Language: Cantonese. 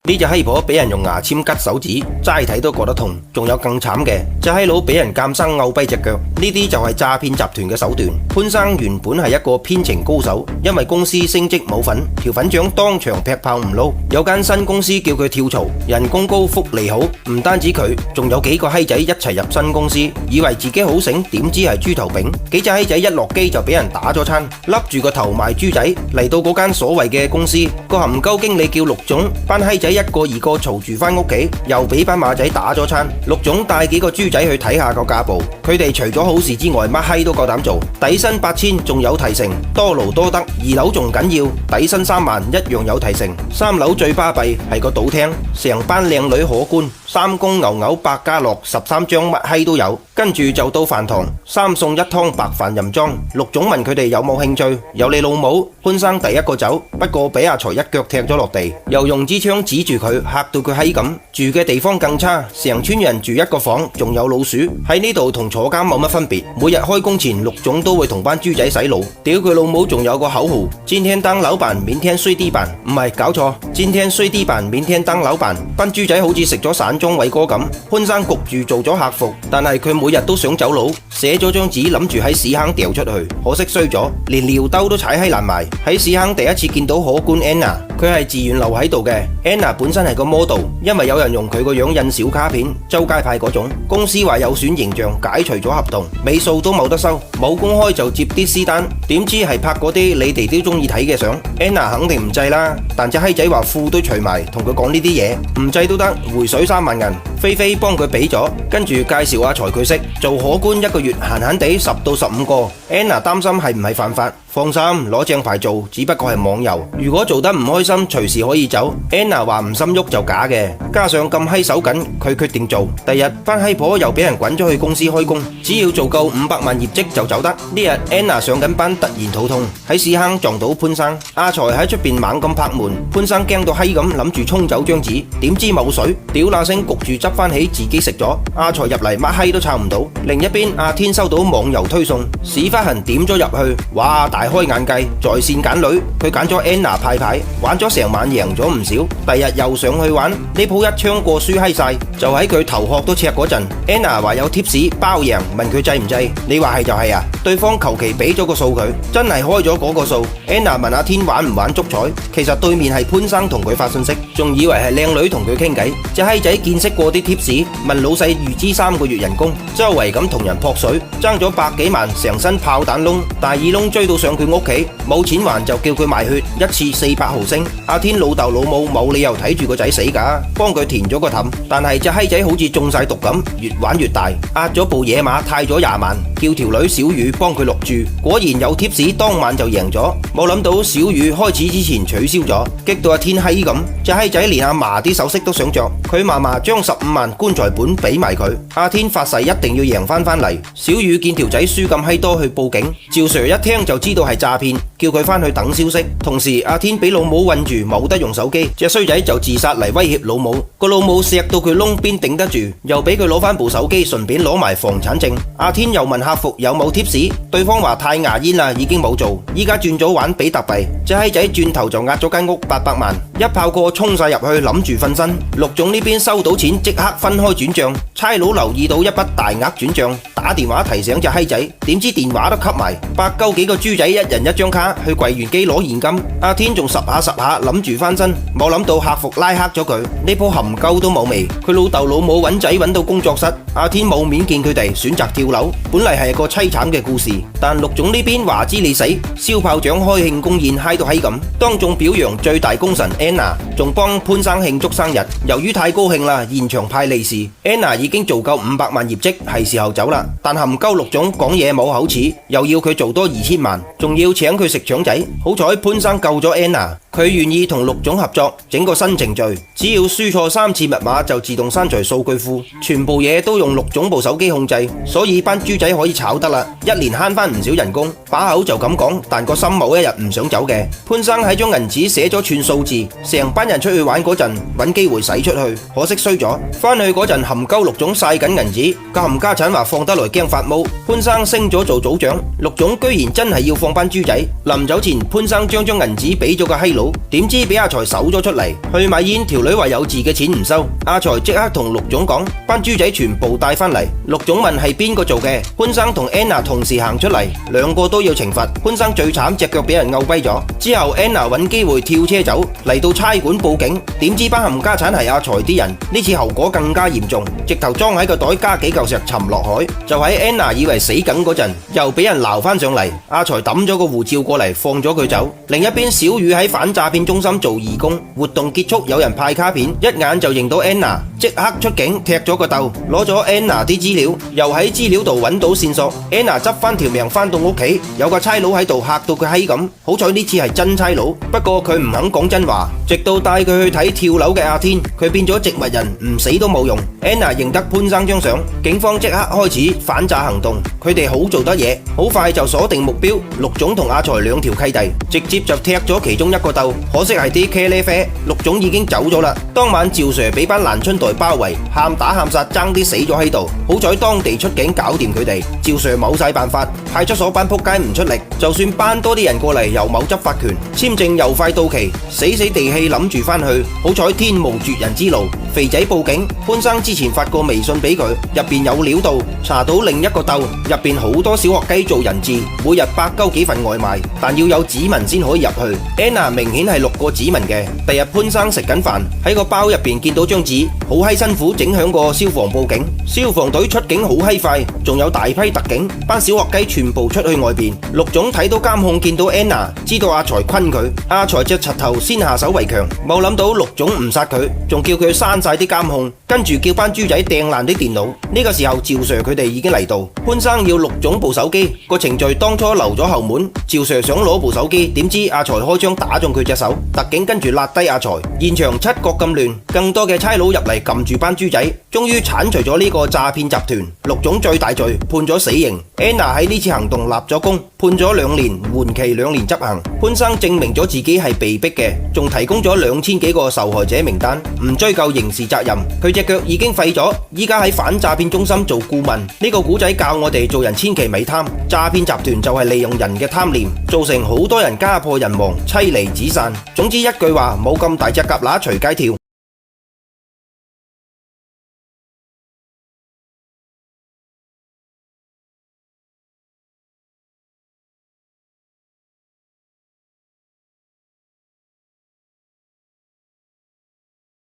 呢隻閪婆俾人用牙籤拮手指，齋睇都覺得痛。仲有更慘嘅，隻閪佬俾人監生拗跛隻腳，呢啲就係詐騙集團嘅手段。潘生原本係一個編程高手，因為公司升職冇份，條粉腸當場劈炮唔撈。有間新公司叫佢跳槽，人工高，福利好。唔單止佢，仲有幾個閪仔一齊入新公司，以為自己好醒，點知係豬頭炳。幾隻閪仔一落機就俾人打咗餐，笠住個頭賣豬仔。嚟到嗰間所謂嘅公司，個含鳩經理叫陸總，班閪仔一個二個嘈住翻屋企，又俾班馬仔打咗餐。陸總帶幾個豬仔去睇下個家暴，佢哋除咗好事之外，乜閪都夠膽做。底薪8000，仲有提成，多勞多得。2樓仲緊要，底薪3萬，一樣有提成。3樓最巴閉係個賭廳，成班靚女可觀，3公牛牛百家樂13張乜閪都有。跟住就到飯堂，3餸1湯白飯任裝。陸總問佢哋有冇興趣，有你老母。潘生第一個走，不過俾阿財一腳踢咗落地，又用支槍指住佢，嚇到佢閪咁。住嘅地方更差，成村人住一個房，仲有老鼠。喺呢度同坐監冇乜分別。每日開工前，陸總都會同班豬仔洗腦。屌佢老母，仲有個口號：今天當老闆，明天睡地板。唔係，搞錯，今天睡地板，明天當老闆。班豬仔好似食咗散裝偉哥咁。潘生焗住做咗客服，但係佢每日都想走佬，寫咗張紙諗住喺屎坑掉出去，可惜衰咗，連尿兜都踩閪爛埋。喺屎坑第一次見到可觀 Anna， 佢係自願留喺度嘅。Anna 本身係個 model， 因為有人用佢個樣印小卡片，周街派嗰種。公司話有損形象，解除咗合同，尾數都冇得收，冇公開就接啲私單，點知係拍嗰啲你哋都中意睇嘅相。Anna 肯定唔制啦，但隻閪仔話褲都除埋，同佢講呢啲嘢，唔制都得，回水3萬銀。菲菲幫佢俾咗，跟住介紹阿財佢識做可觀，一個月閒閒地10到15個。Anna 擔心係唔係犯法，放心攞正牌做，只不過係網遊。如果做得唔開心，隨時可以走。Anna 話唔心喐就假嘅，加上咁閪手緊，佢決定做。第日班閪婆又俾人滾咗去公司開工，只要做夠500萬業績就走得。呢日 Anna 上緊班，突然肚痛，喺屎坑撞到潘生。阿財喺出邊猛咁拍門，潘生驚到閪咁，諗住沖走張紙，點知冇水，屌那聲焗住執翻起自己食咗。阿財入嚟乜閪都抄唔到。另一邊阿天收到網遊推送，屎忽痕點咗入去，哇大開眼界，在線揀女，佢揀咗 Anna 派牌，玩咗成晚贏咗唔少。第日又上去玩，呢鋪一槍過輸閪晒，就喺佢頭殼都赤嗰陣 ，Anna 話有 tips 包贏，問佢制唔制？你話係就係啊，對方求其俾咗個數佢，真係開咗嗰個數。Anna 問阿天玩唔玩足彩，其實對面係潘生同佢發信息，仲以為係靚女同佢傾偈。隻閪仔見識過啲 tips，問老細預支3個月人工，周圍咁同人撲水，爭咗100幾萬，成身炮彈窿，大耳窿追到上佢屋企，冇錢還就叫佢賣血，一次400毫升。阿天老豆老母冇理由睇住個仔死噶，幫佢填咗個氹。但係隻閪仔好似中晒毒咁，越玩越大，壓咗部野馬貸咗20萬，叫條女小雨幫佢落注，果然有 tips，當晚就贏咗。冇諗到小雨開始之前取消咗，激到阿天閪咁，隻閪仔連阿嫲啲首飾都想着，佢嫲嫲將15萬棺材本俾埋佢。阿天發誓一定要贏翻嚟。小雨見條仔輸咁閪多，去報警。趙 Sir 一聽就知道係詐騙，叫佢翻去等消息。同時阿天俾老母韞住，冇得用手機，隻衰仔就自殺嚟威脅老母。個老母錫到佢窿邊頂得住，又俾佢攞翻部手機，順便攞埋房產證。阿天又問客服有冇 tips， 對方話太牙煙啦，已經冇做，依家轉咗玩比特幣。隻閪仔轉頭就押咗間屋800萬，一炮過衝晒入去，諗住瞓身。陸總呢邊收到錢即刻分開轉賬，差佬留意到一筆大額轉賬，打電話提醒隻閪仔，點知電話都吸埋，8鳩幾個豬仔一人一張卡去櫃員機攞現金。阿天仲十下諗住翻身，冇諗到客服拉黑咗佢，呢鋪含鳩都冇味。佢老豆老母揾仔揾到工作室，阿天冇面見佢哋，選擇跳樓。本嚟係個淒慘嘅故事，但陸總呢邊話知你死，燒炮仗開慶功宴嗨到閪咁，當眾表揚最大功臣 Anna， 仲幫潘生慶祝生日。由於太高興啦，現場派利是。Anna 已經做夠500萬業績，係時候走啦。但含鳩陸總講嘢冇口齒，又要佢做多2000萬，仲要請佢食腸仔。好彩潘生救咗 Anna， 佢願意同陸總合作，整個新程序，只要輸錯3次密碼就自動刪除數據庫，全部嘢都用陸總部手機控制，所以班豬仔可以炒得啦，一年慳翻唔少人工。把口就咁講，但個心冇一日唔想走嘅。潘生喺張銀紙寫咗串數字，成班人出去玩嗰陣揾機會使出去，可惜衰咗。翻去嗰陣含鳩陸總晒緊銀紙，個冚家產話放得來驚發毛。潘生升咗做組長，陸總居然真係要放放班豬仔。臨走前，潘生將銀紙俾咗個閪佬，點知俾阿財搜咗出嚟。去買煙，條女話有字嘅錢唔收，阿財即刻同陸總講，班豬仔全部帶翻嚟。陸總問係邊個做嘅，潘生同 Anna 同時行出嚟，兩個都要懲罰。潘生最慘，隻腳俾人拗跛咗。之後 Anna 揾機會跳車走，嚟到差館報警，點知班冚家產係阿財啲人，呢次後果更加嚴重，直頭裝喺個袋加幾嚿石沉落海。就喺 Anna 以為死梗嗰陣，又俾人撈翻上嚟，阿財抌咗個護照過嚟放咗佢走。另一邊小雨喺反詐騙中心做義工，活動結束有人派卡片，一眼就認到 Anna， 即刻出警踢咗個竇，攞咗 Anna 啲資料，又喺資料度揾到線索。Anna 執翻條命翻到屋企，有個差佬喺度嚇到佢閪咁，好彩呢次係真差佬，不過佢唔肯講真話，直到帶佢去睇跳樓嘅阿天，佢變咗植物人，唔死都冇用。Anna 認得潘生張相，警方即刻開始反詐行動，佢哋好做得嘢，好快就鎖定目標，陸總同阿財兩條契弟，直接就踢咗其中一個竇，可惜係啲茄喱啡，陸總已經走咗啦。當晚趙 Sir 俾班爛春袋包圍，喊打喊殺，爭啲死咗喺度，好彩當地出警搞掂佢哋。趙 Sir 冇晒辦法，派出所班仆街唔出力，就算班多啲人過嚟又冇執法權，簽證又快到期，死死地氣諗住翻去，好彩天無絕人之路。肥仔報警，潘生之前發過微信俾佢，入邊有料到，查到另一個竇，入邊好多小學雞做人質，每日百鳩幾份外賣，但要有指紋先可以入去。Anna 明顯係錄過指紋嘅。第日潘生食緊飯，喺個包入邊見到張紙，好閪辛苦整響個消防報警，消防隊出警好閪快，仲有大批特警，班小學雞全部出去外邊。陸總睇到監控見到 Anna， 知道阿財昆佢，阿財隻柒頭先下手為強，冇諗到陸總唔殺佢，仲叫佢刪晒啲監控，跟住叫班豬仔掟爛啲電腦。呢個時候趙 Sir 佢哋已經嚟到，潘生要陸總部手機，個程序當初留咗後門，趙 Sir 想攞部手機，點知阿財開槍打中佢隻手，特警跟住勒低阿財，現場七國咁亂，更多嘅差佬入嚟撳住班豬仔，終於剷除咗呢個詐騙集團。陸總最大罪，判咗死刑。Anna 喺呢次行動立咗功，判咗2年，緩期2年執行。潘生證明咗自己係被逼嘅，仲提供咗2000幾個受害者名單，唔追究刑事責任。佢隻腳已經廢咗，依家喺反詐騙中心做顧問。呢個古仔教我哋做人千祈咪貪，詐騙集團就係利用人嘅貪念，造成好多人家破人亡、妻離子散。總之一句話，冇咁大隻蛤乸隨街跳。